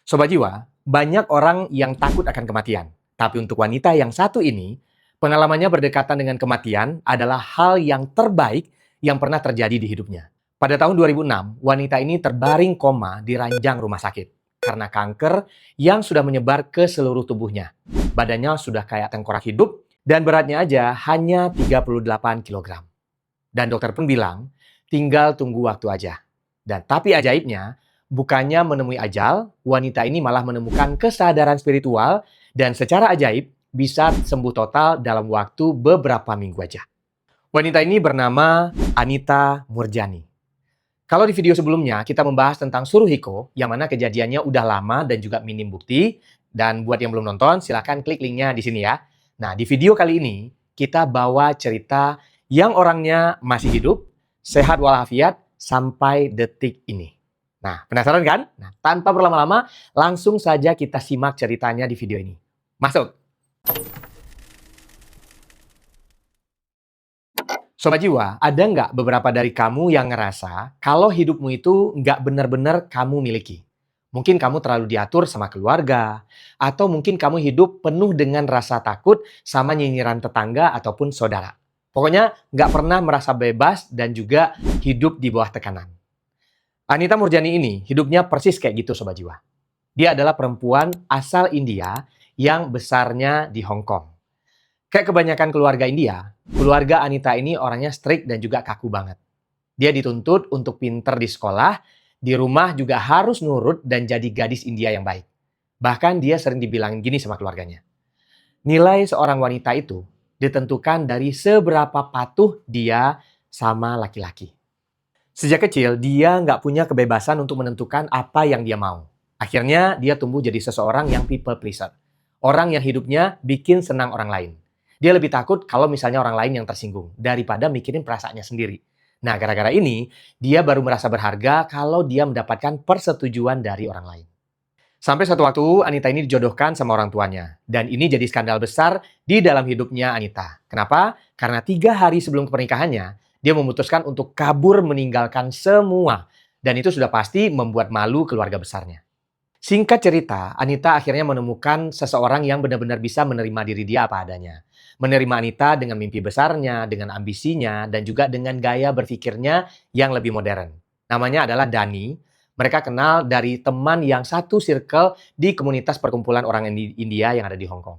Sobat Jiwa, banyak orang yang takut akan kematian. Tapi untuk wanita yang satu ini, pengalamannya berdekatan dengan kematian adalah hal yang terbaik yang pernah terjadi di hidupnya. Pada tahun 2006, wanita ini terbaring koma di ranjang rumah sakit karena kanker yang sudah menyebar ke seluruh tubuhnya. Badannya sudah kayak tengkorak hidup dan beratnya aja hanya 38 kilogram. Dan dokter pun bilang, tinggal tunggu waktu aja. Dan tapi ajaibnya, bukannya menemui ajal, wanita ini malah menemukan kesadaran spiritual dan secara ajaib bisa sembuh total dalam waktu beberapa minggu aja. Wanita ini bernama Anita Murjani. Kalau di video sebelumnya kita membahas tentang Suruhiko, yang mana kejadiannya udah lama dan juga minim bukti. Dan buat yang belum nonton, silahkan klik linknya di sini ya. Nah, di video kali ini kita bawa cerita yang orangnya masih hidup, sehat walafiat sampai detik ini. Nah, penasaran kan? Nah, tanpa berlama-lama, langsung saja kita simak ceritanya di video ini. Masuk! Sobat Jiwa, ada nggak beberapa dari kamu yang ngerasa kalau hidupmu itu nggak benar-benar kamu miliki? Mungkin kamu terlalu diatur sama keluarga, atau mungkin kamu hidup penuh dengan rasa takut sama nyinyiran tetangga ataupun saudara. Pokoknya nggak pernah merasa bebas dan juga hidup di bawah tekanan. Anita Murjani ini hidupnya persis kayak gitu Sobat Jiwa. Dia adalah perempuan asal India yang besarnya di Hong Kong. Kayak kebanyakan keluarga India, keluarga Anita ini orangnya strict dan juga kaku banget. Dia dituntut untuk pinter di sekolah, di rumah juga harus nurut dan jadi gadis India yang baik. Bahkan dia sering dibilangin gini sama keluarganya. Nilai seorang wanita itu ditentukan dari seberapa patuh dia sama laki-laki. Sejak kecil, dia nggak punya kebebasan untuk menentukan apa yang dia mau. Akhirnya, dia tumbuh jadi seseorang yang people pleaser. Orang yang hidupnya bikin senang orang lain. Dia lebih takut kalau misalnya orang lain yang tersinggung daripada mikirin perasaannya sendiri. Nah, gara-gara ini, dia baru merasa berharga kalau dia mendapatkan persetujuan dari orang lain. Sampai suatu waktu, Anita ini dijodohkan sama orang tuanya. Dan ini jadi skandal besar di dalam hidupnya Anita. Kenapa? Karena 3 hari sebelum pernikahannya, dia memutuskan untuk kabur meninggalkan semua. Dan itu sudah pasti membuat malu keluarga besarnya. Singkat cerita, Anita akhirnya menemukan seseorang yang benar-benar bisa menerima diri dia apa adanya. Menerima Anita dengan mimpi besarnya, dengan ambisinya, dan juga dengan gaya berpikirnya yang lebih modern. Namanya adalah Dani. Mereka kenal dari teman yang satu circle di komunitas perkumpulan orang India yang ada di Hong Kong.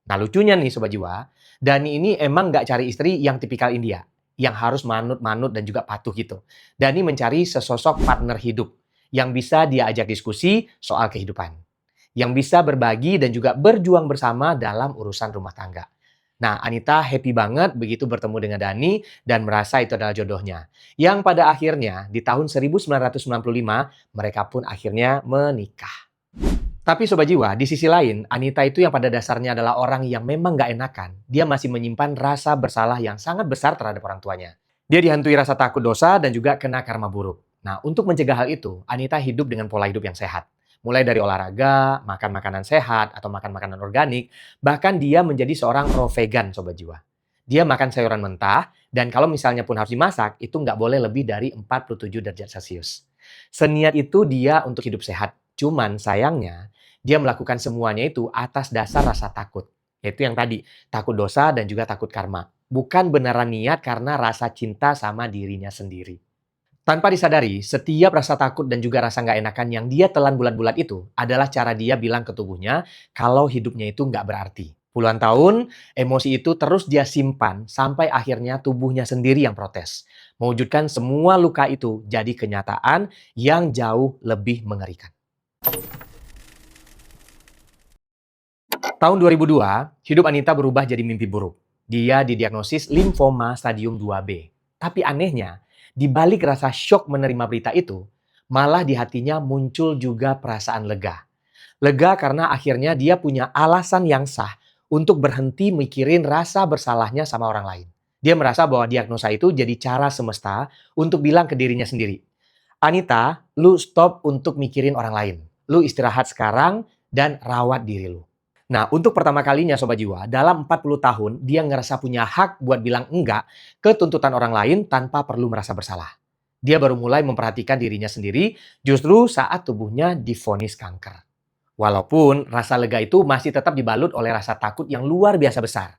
Nah, lucunya nih Sobat Jiwa, Dani ini emang nggak cari istri yang tipikal India, yang harus manut-manut dan juga patuh gitu. Dani mencari sesosok partner hidup yang bisa dia ajak diskusi soal kehidupan, yang bisa berbagi dan juga berjuang bersama dalam urusan rumah tangga. Nah, Anita happy banget begitu bertemu dengan Dani dan merasa itu adalah jodohnya. Yang pada akhirnya di tahun 1995 mereka pun akhirnya menikah. Tapi Sobat Jiwa, di sisi lain, Anita itu yang pada dasarnya adalah orang yang memang gak enakan. Dia masih menyimpan rasa bersalah yang sangat besar terhadap orang tuanya. Dia dihantui rasa takut dosa dan juga kena karma buruk. Nah, untuk mencegah hal itu, Anita hidup dengan pola hidup yang sehat. Mulai dari olahraga, makan makanan sehat, atau makan makanan organik, bahkan dia menjadi seorang raw vegan, Sobat Jiwa. Dia makan sayuran mentah, dan kalau misalnya pun harus dimasak, itu nggak boleh lebih dari 47 derajat Celcius. Seniat itu dia untuk hidup sehat. Cuman sayangnya, dia melakukan semuanya itu atas dasar rasa takut. Yaitu yang tadi, takut dosa dan juga takut karma. Bukan beneran niat karena rasa cinta sama dirinya sendiri. Tanpa disadari, setiap rasa takut dan juga rasa nggak enakan yang dia telan bulat-bulat itu adalah cara dia bilang ke tubuhnya kalau hidupnya itu nggak berarti. Puluhan tahun, emosi itu terus dia simpan sampai akhirnya tubuhnya sendiri yang protes. Mewujudkan semua luka itu jadi kenyataan yang jauh lebih mengerikan. Tahun 2002, hidup Anita berubah jadi mimpi buruk. Dia didiagnosis limfoma stadium 2B. Tapi anehnya, di balik rasa syok menerima berita itu, malah di hatinya muncul juga perasaan lega. Lega karena akhirnya dia punya alasan yang sah untuk berhenti mikirin rasa bersalahnya sama orang lain. Dia merasa bahwa diagnosa itu jadi cara semesta untuk bilang ke dirinya sendiri, Anita, lu stop untuk mikirin orang lain. Lu istirahat sekarang dan rawat diri lu. Nah, untuk pertama kalinya Sobat Jiwa, dalam 40 tahun dia ngerasa punya hak buat bilang enggak ke tuntutan orang lain tanpa perlu merasa bersalah. Dia baru mulai memperhatikan dirinya sendiri justru saat tubuhnya divonis kanker. Walaupun rasa lega itu masih tetap dibalut oleh rasa takut yang luar biasa besar.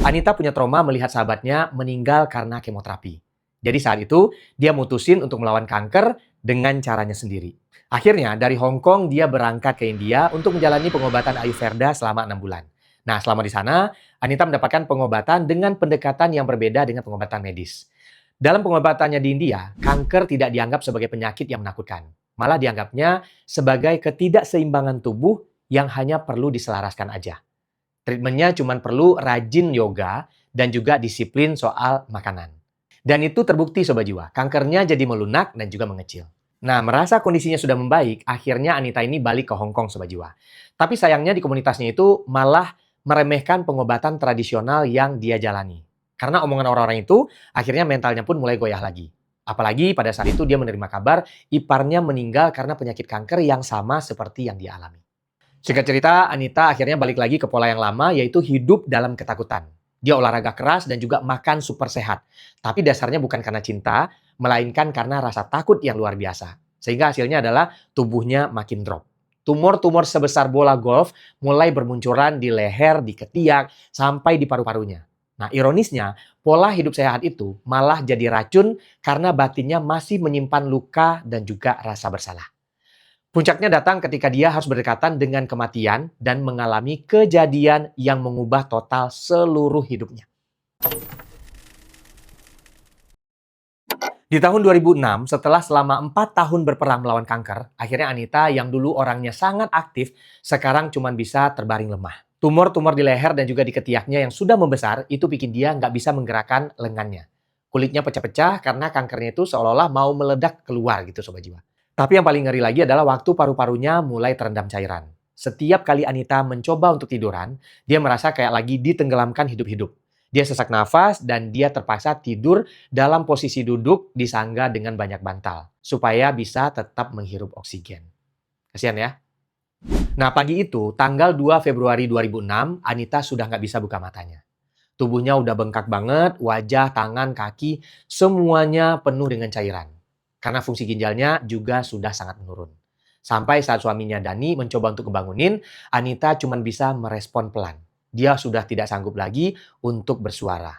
Anita punya trauma melihat sahabatnya meninggal karena kemoterapi. Jadi saat itu, dia mutusin untuk melawan kanker dengan caranya sendiri. Akhirnya, dari Hong Kong, dia berangkat ke India untuk menjalani pengobatan Ayurveda selama 6 bulan. Nah, selama di sana, Anita mendapatkan pengobatan dengan pendekatan yang berbeda dengan pengobatan medis. Dalam pengobatannya di India, kanker tidak dianggap sebagai penyakit yang menakutkan. Malah dianggapnya sebagai ketidakseimbangan tubuh yang hanya perlu diselaraskan aja. Treatmentnya cuma perlu rajin yoga dan juga disiplin soal makanan. Dan itu terbukti Sobat Jiwa, kankernya jadi melunak dan juga mengecil. Nah, merasa kondisinya sudah membaik, akhirnya Anita ini balik ke Hong Kong Sobat Jiwa. Tapi sayangnya di komunitasnya itu malah meremehkan pengobatan tradisional yang dia jalani. Karena omongan orang-orang itu, akhirnya mentalnya pun mulai goyah lagi. Apalagi pada saat itu dia menerima kabar iparnya meninggal karena penyakit kanker yang sama seperti yang dia alami. Singkat cerita, Anita akhirnya balik lagi ke pola yang lama, yaitu hidup dalam ketakutan. Dia olahraga keras dan juga makan super sehat. Tapi dasarnya bukan karena cinta, melainkan karena rasa takut yang luar biasa. Sehingga hasilnya adalah tubuhnya makin drop. Tumor-tumor sebesar bola golf mulai bermunculan di leher, di ketiak, sampai di paru-parunya. Nah, ironisnya, pola hidup sehat itu malah jadi racun karena batinnya masih menyimpan luka dan juga rasa bersalah. Puncaknya datang ketika dia harus berdekatan dengan kematian dan mengalami kejadian yang mengubah total seluruh hidupnya. Di tahun 2006, setelah selama 4 tahun berperang melawan kanker, akhirnya Anita yang dulu orangnya sangat aktif, sekarang cuma bisa terbaring lemah. Tumor-tumor di leher dan juga di ketiaknya yang sudah membesar, itu bikin dia nggak bisa menggerakkan lengannya. Kulitnya pecah-pecah karena kankernya itu seolah-olah mau meledak keluar gitu Sobat Jiwa. Tapi yang paling ngeri lagi adalah waktu paru-parunya mulai terendam cairan. Setiap kali Anita mencoba untuk tiduran, dia merasa kayak lagi ditenggelamkan hidup-hidup. Dia sesak nafas dan dia terpaksa tidur dalam posisi duduk disangga dengan banyak bantal. Supaya bisa tetap menghirup oksigen. Kasihan ya. Nah pagi itu, tanggal 2 Februari 2006, Anita sudah nggak bisa buka matanya. Tubuhnya udah bengkak banget, wajah, tangan, kaki, semuanya penuh dengan cairan. Karena fungsi ginjalnya juga sudah sangat menurun. Sampai saat suaminya Dani mencoba untuk ngebangunin, Anita cuma bisa merespon pelan. Dia sudah tidak sanggup lagi untuk bersuara.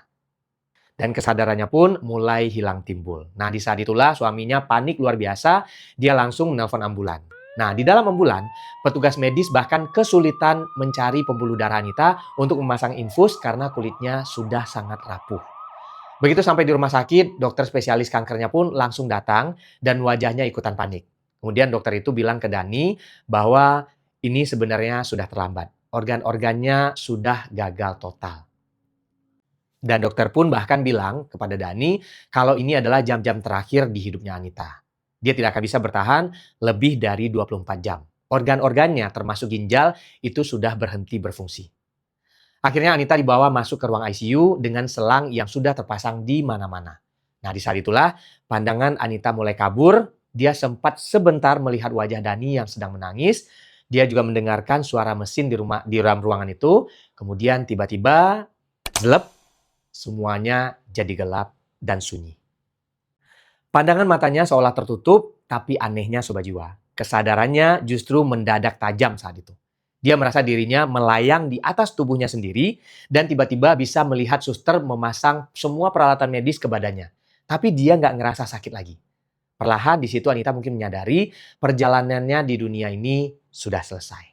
Dan kesadarannya pun mulai hilang timbul. Nah, di saat itulah suaminya panik luar biasa, dia langsung nelpon ambulan. Nah, di dalam ambulan, petugas medis bahkan kesulitan mencari pembuluh darah Anita untuk memasang infus karena kulitnya sudah sangat rapuh. Begitu sampai di rumah sakit, dokter spesialis kankernya pun langsung datang dan wajahnya ikutan panik. Kemudian dokter itu bilang ke Dani bahwa ini sebenarnya sudah terlambat. Organ-organnya sudah gagal total. Dan dokter pun bahkan bilang kepada Dani kalau ini adalah jam-jam terakhir di hidupnya Anita. Dia tidak akan bisa bertahan lebih dari 24 jam. Organ-organnya termasuk ginjal itu sudah berhenti berfungsi. Akhirnya Anita dibawa masuk ke ruang ICU dengan selang yang sudah terpasang di mana-mana. Nah, di saat itulah pandangan Anita mulai kabur. Dia sempat sebentar melihat wajah Dani yang sedang menangis. Dia juga mendengarkan suara mesin di dalam ruangan itu. Kemudian tiba-tiba, zelep, semuanya jadi gelap dan sunyi. Pandangan matanya seolah tertutup, tapi anehnya Sobat Jiwa, kesadarannya justru mendadak tajam saat itu. Dia merasa dirinya melayang di atas tubuhnya sendiri dan tiba-tiba bisa melihat suster memasang semua peralatan medis ke badannya. Tapi dia nggak ngerasa sakit lagi. Perlahan di situ Anita mungkin menyadari perjalanannya di dunia ini sudah selesai.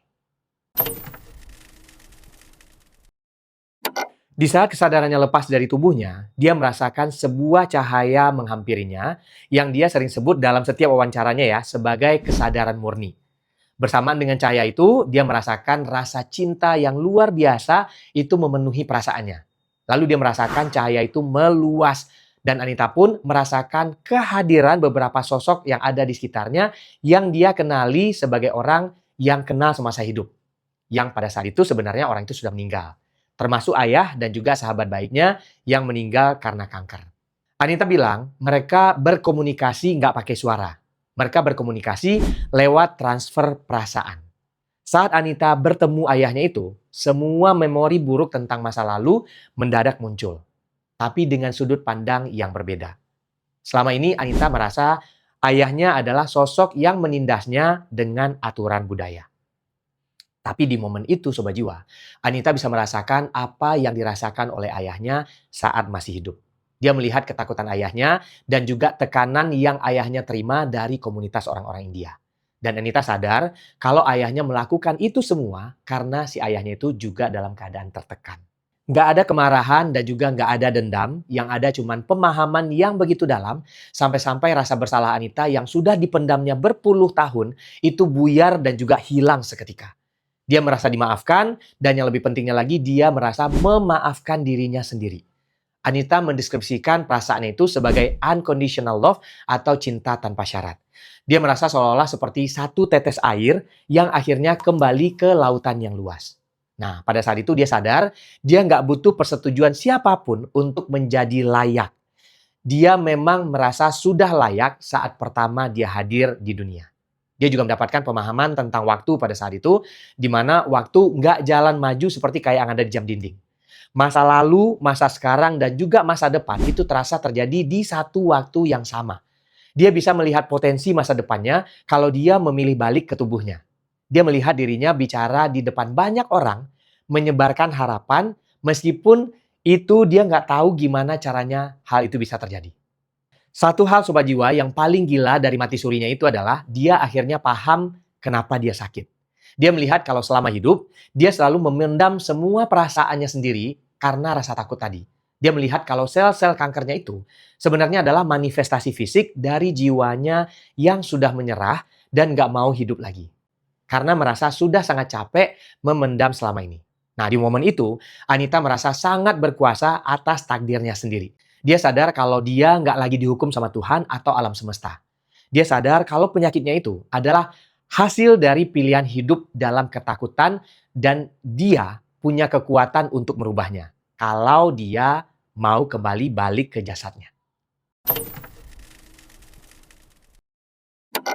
Di saat kesadarannya lepas dari tubuhnya, dia merasakan sebuah cahaya menghampirinya yang dia sering sebut dalam setiap wawancaranya ya sebagai kesadaran murni. Bersamaan dengan cahaya itu, dia merasakan rasa cinta yang luar biasa itu memenuhi perasaannya. Lalu dia merasakan cahaya itu meluas dan Anita pun merasakan kehadiran beberapa sosok yang ada di sekitarnya yang dia kenali sebagai orang yang kenal semasa hidup. Yang pada saat itu sebenarnya orang itu sudah meninggal. Termasuk ayah dan juga sahabat baiknya yang meninggal karena kanker. Anita bilang mereka berkomunikasi nggak pakai suara. Mereka berkomunikasi lewat transfer perasaan. Saat Anita bertemu ayahnya itu, semua memori buruk tentang masa lalu mendadak muncul. Tapi dengan sudut pandang yang berbeda. Selama ini Anita merasa ayahnya adalah sosok yang menindasnya dengan aturan budaya. Tapi di momen itu, Sobat Jiwa, Anita bisa merasakan apa yang dirasakan oleh ayahnya saat masih hidup. Dia melihat ketakutan ayahnya dan juga tekanan yang ayahnya terima dari komunitas orang-orang India. Dan Anita sadar kalau ayahnya melakukan itu semua karena si ayahnya itu juga dalam keadaan tertekan. Nggak ada kemarahan dan juga nggak ada dendam, yang ada cuman pemahaman yang begitu dalam, sampai-sampai rasa bersalah Anita yang sudah dipendamnya berpuluh tahun, itu buyar dan juga hilang seketika. Dia merasa dimaafkan, dan yang lebih pentingnya lagi, dia merasa memaafkan dirinya sendiri. Anita mendeskripsikan perasaannya itu sebagai unconditional love atau cinta tanpa syarat. Dia merasa seolah-olah seperti satu tetes air yang akhirnya kembali ke lautan yang luas. Nah, pada saat itu dia sadar, dia nggak butuh persetujuan siapapun untuk menjadi layak. Dia memang merasa sudah layak saat pertama dia hadir di dunia. Dia juga mendapatkan pemahaman tentang waktu pada saat itu, di mana waktu nggak jalan maju seperti kayak yang ada di jam dinding. Masa lalu, masa sekarang, dan juga masa depan itu terasa terjadi di satu waktu yang sama. Dia bisa melihat potensi masa depannya kalau dia memilih balik ke tubuhnya. Dia melihat dirinya bicara di depan banyak orang, menyebarkan harapan, meskipun itu dia nggak tahu gimana caranya hal itu bisa terjadi. Satu hal Sobat Jiwa yang paling gila dari mati surinya itu adalah dia akhirnya paham kenapa dia sakit. Dia melihat kalau selama hidup, dia selalu memendam semua perasaannya sendiri karena rasa takut tadi. Dia melihat kalau sel-sel kankernya itu sebenarnya adalah manifestasi fisik dari jiwanya yang sudah menyerah dan gak mau hidup lagi. Karena merasa sudah sangat capek memendam selama ini. Nah, di momen itu, Anita merasa sangat berkuasa atas takdirnya sendiri. Dia sadar kalau dia nggak lagi dihukum sama Tuhan atau alam semesta. Dia sadar kalau penyakitnya itu adalah hasil dari pilihan hidup dalam ketakutan dan dia punya kekuatan untuk merubahnya. Kalau dia mau kembali balik ke jasadnya.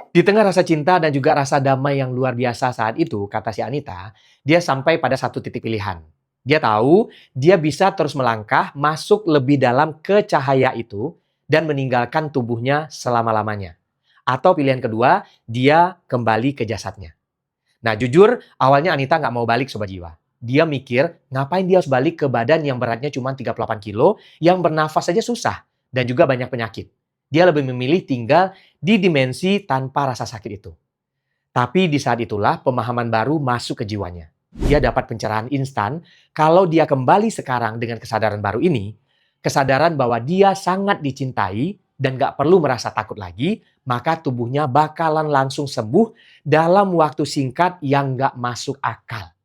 Di tengah rasa cinta dan juga rasa damai yang luar biasa saat itu, kata si Anita, dia sampai pada satu titik pilihan. Dia tahu dia bisa terus melangkah masuk lebih dalam ke cahaya itu dan meninggalkan tubuhnya selama-lamanya. Atau pilihan kedua, dia kembali ke jasadnya. Nah jujur, awalnya Anita nggak mau balik Sobat Jiwa. Dia mikir, ngapain dia harus balik ke badan yang beratnya cuma 38 kilo, yang bernafas saja susah, dan juga banyak penyakit. Dia lebih memilih tinggal di dimensi tanpa rasa sakit itu. Tapi di saat itulah pemahaman baru masuk ke jiwanya. Dia dapat pencerahan instan kalau dia kembali sekarang dengan kesadaran baru ini, kesadaran bahwa dia sangat dicintai dan gak perlu merasa takut lagi, maka tubuhnya bakalan langsung sembuh dalam waktu singkat yang gak masuk akal.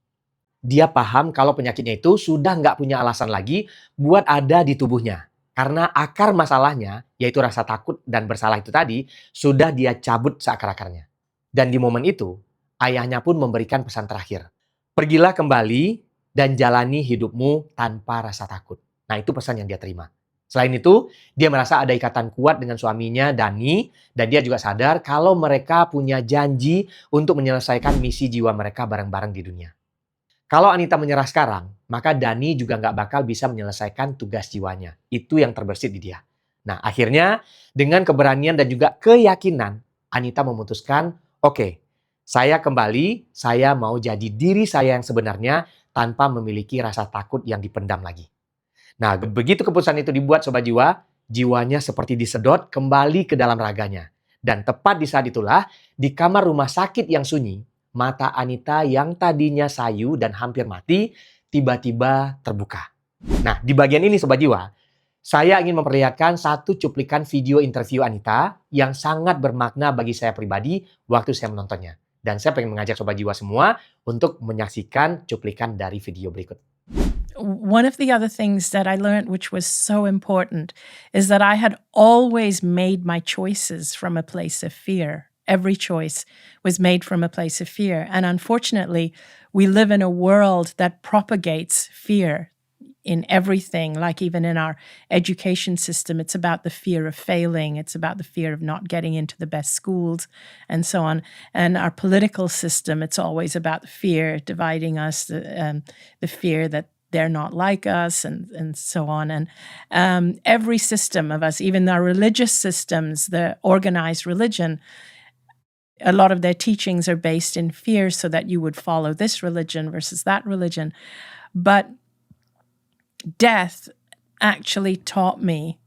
Dia paham kalau penyakitnya itu sudah gak punya alasan lagi buat ada di tubuhnya. Karena akar masalahnya, yaitu rasa takut dan bersalah itu tadi, sudah dia cabut seakar-akarnya. Dan di momen itu, ayahnya pun memberikan pesan terakhir. Pergilah kembali dan jalani hidupmu tanpa rasa takut. Nah, itu pesan yang dia terima. Selain itu, dia merasa ada ikatan kuat dengan suaminya, Dani, dan dia juga sadar kalau mereka punya janji untuk menyelesaikan misi jiwa mereka bareng-bareng di dunia. Kalau Anita menyerah sekarang, maka Dani juga nggak bakal bisa menyelesaikan tugas jiwanya. Itu yang terbersit di dia. Nah, akhirnya dengan keberanian dan juga keyakinan, Anita memutuskan, oke, saya kembali, saya mau jadi diri saya yang sebenarnya tanpa memiliki rasa takut yang dipendam lagi. Nah, begitu keputusan itu dibuat Sobat Jiwa, jiwanya seperti disedot kembali ke dalam raganya. Dan tepat di saat itulah, di kamar rumah sakit yang sunyi, mata Anita yang tadinya sayu dan hampir mati, tiba-tiba terbuka. Nah, di bagian ini Sobat Jiwa, saya ingin memperlihatkan satu cuplikan video interview Anita yang sangat bermakna bagi saya pribadi waktu saya menontonnya. Dan saya pengen mengajak Sobat Jiwa semua untuk menyaksikan cuplikan dari video berikut. One of the other things that I learned, which was so important, is that I had always made my choices from a place of fear. Every choice was made from a place of fear. And unfortunately, we live in a world that propagates fear in everything, like even in our education system. It's about the fear of failing. It's about the fear of not getting into the best schools and so on. And our political system, it's always about the fear dividing us, the fear that they're not like us and so on. And every system of us, even our religious systems, the organized religion, a lot of their teachings are based in fear so that you would follow this religion versus that religion. But death actually taught me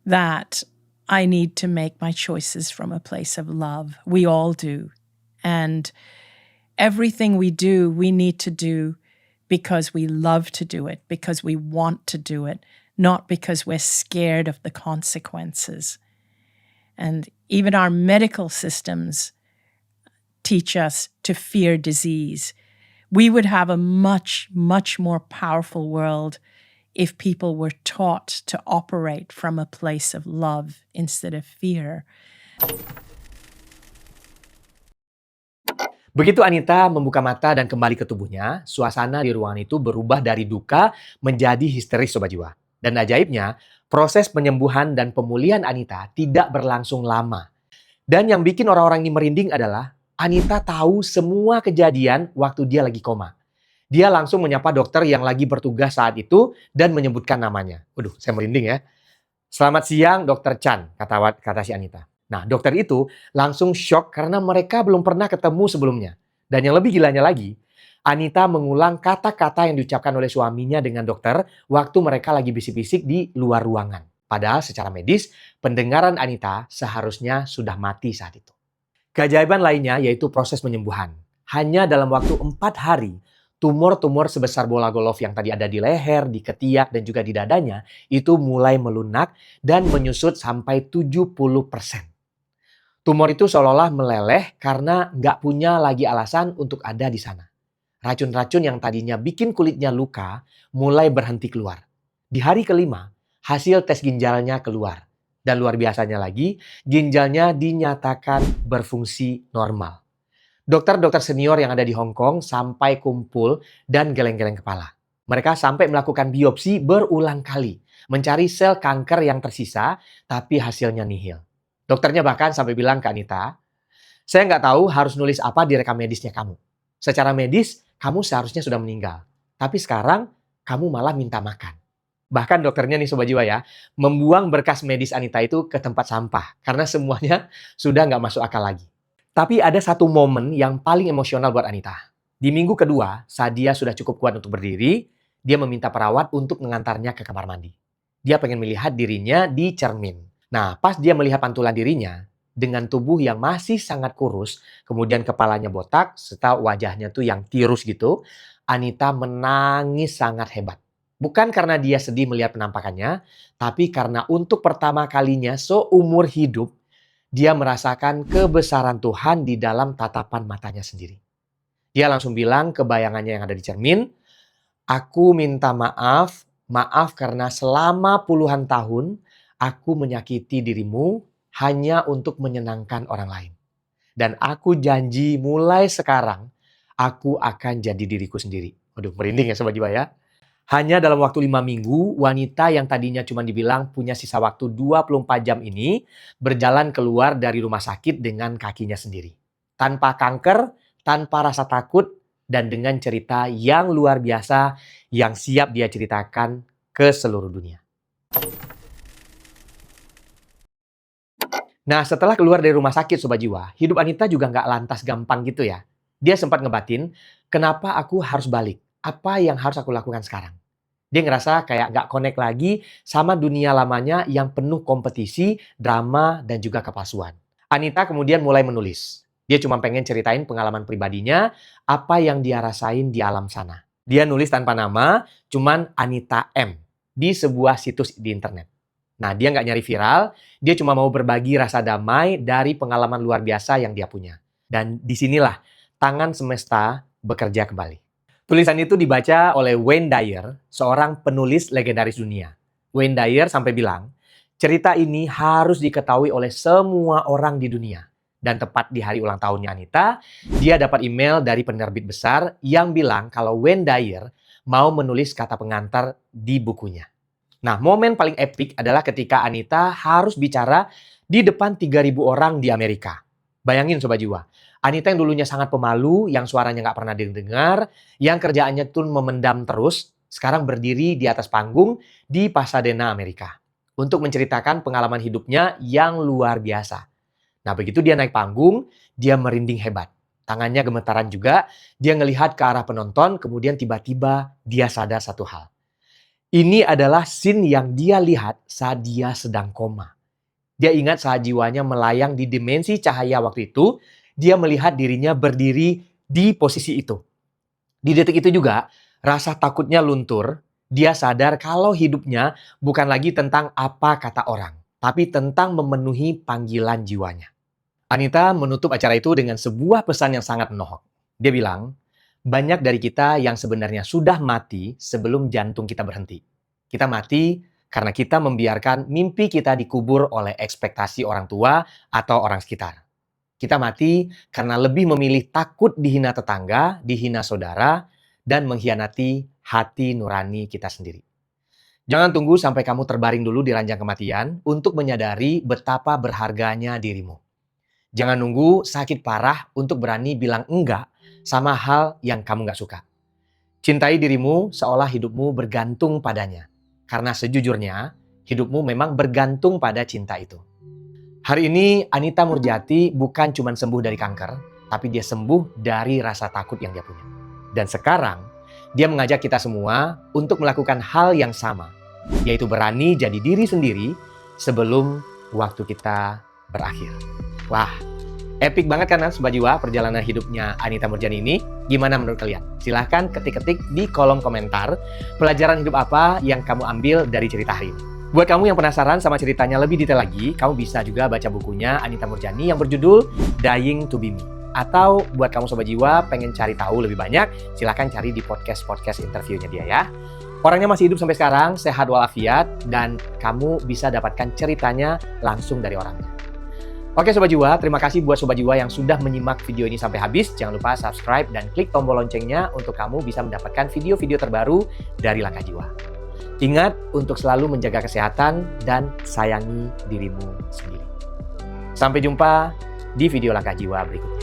that I need to make my choices from a place of love. We all do. And everything we do, we need to do because we love to do it, because we want to do it, not because we're scared of the consequences. And even our medical systems teach us to fear disease. We would have a much, much more powerful world if people were taught to operate from a place of love instead of fear. Begitu Anita membuka mata dan kembali ke tubuhnya, suasana di ruangan itu berubah dari duka menjadi histeris Sobat Jiwa. Dan ajaibnya, proses penyembuhan dan pemulihan Anita tidak berlangsung lama. Dan yang bikin orang-orang ini merinding adalah Anita tahu semua kejadian waktu dia lagi koma. Dia langsung menyapa dokter yang lagi bertugas saat itu dan menyebutkan namanya. Waduh, saya merinding ya. "Selamat siang, Dokter Chan," kata si Anita. Nah, dokter itu langsung shock karena mereka belum pernah ketemu sebelumnya. Dan yang lebih gilanya lagi, Anita mengulang kata-kata yang diucapkan oleh suaminya dengan dokter waktu mereka lagi bisik-bisik di luar ruangan. Padahal secara medis, pendengaran Anita seharusnya sudah mati saat itu. Keajaiban lainnya yaitu proses penyembuhan. Hanya dalam waktu 4 hari, tumor-tumor sebesar bola golf yang tadi ada di leher, di ketiak, dan juga di dadanya itu mulai melunak dan menyusut sampai 70%. Tumor itu seolah-olah meleleh karena nggak punya lagi alasan untuk ada di sana. Racun-racun yang tadinya bikin kulitnya luka mulai berhenti keluar. Di hari kelima, hasil tes ginjalnya keluar. Dan luar biasanya lagi, ginjalnya dinyatakan berfungsi normal. Dokter-dokter senior yang ada di Hong Kong sampai kumpul dan geleng-geleng kepala. Mereka sampai melakukan biopsi berulang kali, mencari sel kanker yang tersisa, tapi hasilnya nihil. Dokternya bahkan sampai bilang ke Anita, "Saya nggak tahu harus nulis apa di rekam medisnya kamu. Secara medis, kamu seharusnya sudah meninggal. Tapi sekarang, kamu malah minta makan." Bahkan dokternya nih Sobat Jiwa ya, membuang berkas medis Anita itu ke tempat sampah. Karena semuanya sudah nggak masuk akal lagi. Tapi ada satu momen yang paling emosional buat Anita. Di minggu kedua, saat dia sudah cukup kuat untuk berdiri, dia meminta perawat untuk mengantarnya ke kamar mandi. Dia pengen melihat dirinya di cermin. Nah, pas dia melihat pantulan dirinya, dengan tubuh yang masih sangat kurus, kemudian kepalanya botak, serta wajahnya tuh yang tirus gitu, Anita menangis sangat hebat. Bukan karena dia sedih melihat penampakannya, tapi karena untuk pertama kalinya seumur hidup, dia merasakan kebesaran Tuhan di dalam tatapan matanya sendiri. Dia langsung bilang ke bayangannya yang ada di cermin, "Aku minta maaf, maaf karena selama puluhan tahun aku menyakiti dirimu hanya untuk menyenangkan orang lain. Dan aku janji mulai sekarang, aku akan jadi diriku sendiri." Waduh, merinding ya Sobat Jiwa ya. Hanya dalam waktu 5 minggu, wanita yang tadinya cuma dibilang punya sisa waktu 24 jam ini berjalan keluar dari rumah sakit dengan kakinya sendiri. Tanpa kanker, tanpa rasa takut, dan dengan cerita yang luar biasa yang siap dia ceritakan ke seluruh dunia. Nah, setelah keluar dari rumah sakit Sobat Jiwa, hidup Anita juga nggak lantas gampang gitu ya. Dia sempat ngebatin, kenapa aku harus balik? Apa yang harus aku lakukan sekarang? Dia ngerasa kayak nggak connect lagi sama dunia lamanya yang penuh kompetisi, drama, dan juga kepalsuan. Anita kemudian mulai menulis. Dia cuma pengen ceritain pengalaman pribadinya, apa yang dia rasain di alam sana. Dia nulis tanpa nama, cuman Anita M. di sebuah situs di internet. Nah, dia nggak nyari viral, dia cuma mau berbagi rasa damai dari pengalaman luar biasa yang dia punya. Dan disinilah tangan semesta bekerja kembali. Tulisan itu dibaca oleh Wayne Dyer, seorang penulis legendaris dunia. Wayne Dyer sampai bilang, cerita ini harus diketahui oleh semua orang di dunia. Dan tepat di hari ulang tahunnya Anita, dia dapat email dari penerbit besar yang bilang kalau Wayne Dyer mau menulis kata pengantar di bukunya. Nah, momen paling epik adalah ketika Anita harus bicara di depan 3.000 orang di Amerika. Bayangin Sobat Jiwa, Anita yang dulunya sangat pemalu, yang suaranya nggak pernah didengar, yang kerjaannya tuh memendam terus, sekarang berdiri di atas panggung di Pasadena, Amerika. Untuk menceritakan pengalaman hidupnya yang luar biasa. Nah, begitu dia naik panggung, dia merinding hebat. Tangannya gemetaran juga, dia ngelihat ke arah penonton, kemudian tiba-tiba dia sadar satu hal. Ini adalah scene yang dia lihat saat dia sedang koma. Dia ingat saat jiwanya melayang di dimensi cahaya waktu itu, dia melihat dirinya berdiri di posisi itu. Di detik itu juga, rasa takutnya luntur. Dia sadar kalau hidupnya bukan lagi tentang apa kata orang, tapi tentang memenuhi panggilan jiwanya. Anita menutup acara itu dengan sebuah pesan yang sangat menohok. Dia bilang, banyak dari kita yang sebenarnya sudah mati sebelum jantung kita berhenti. Kita mati karena kita membiarkan mimpi kita dikubur oleh ekspektasi orang tua atau orang sekitar. Kita mati karena lebih memilih takut dihina tetangga, dihina saudara, dan mengkhianati hati nurani kita sendiri. Jangan tunggu sampai kamu terbaring dulu di ranjang kematian untuk menyadari betapa berharganya dirimu. Jangan nunggu sakit parah untuk berani bilang enggak sama hal yang kamu gak suka. Cintai dirimu seolah hidupmu bergantung padanya. Karena sejujurnya, hidupmu memang bergantung pada cinta itu. Hari ini Anita Murjati bukan cuma sembuh dari kanker, tapi dia sembuh dari rasa takut yang dia punya. Dan sekarang, dia mengajak kita semua untuk melakukan hal yang sama, yaitu berani jadi diri sendiri sebelum waktu kita berakhir. Wah, epic banget kan Sobat Jiwa perjalanan hidupnya Anita Murjani ini? Gimana menurut kalian? Silahkan ketik-ketik di kolom komentar pelajaran hidup apa yang kamu ambil dari cerita hari ini. Buat kamu yang penasaran sama ceritanya lebih detail lagi, kamu bisa juga baca bukunya Anita Murjani yang berjudul Dying to Be Me. Atau buat kamu Sobat Jiwa pengen cari tahu lebih banyak, silahkan cari di podcast interviewnya dia ya. Orangnya masih hidup sampai sekarang, sehat walafiat, dan kamu bisa dapatkan ceritanya langsung dari orangnya. Oke Sobat Jiwa, terima kasih buat Sobat Jiwa yang sudah menyimak video ini sampai habis. Jangan lupa subscribe dan klik tombol loncengnya untuk kamu bisa mendapatkan video-video terbaru dari Langkah Jiwa. Ingat untuk selalu menjaga kesehatan dan sayangi dirimu sendiri. Sampai jumpa di video Langkah Jiwa berikutnya.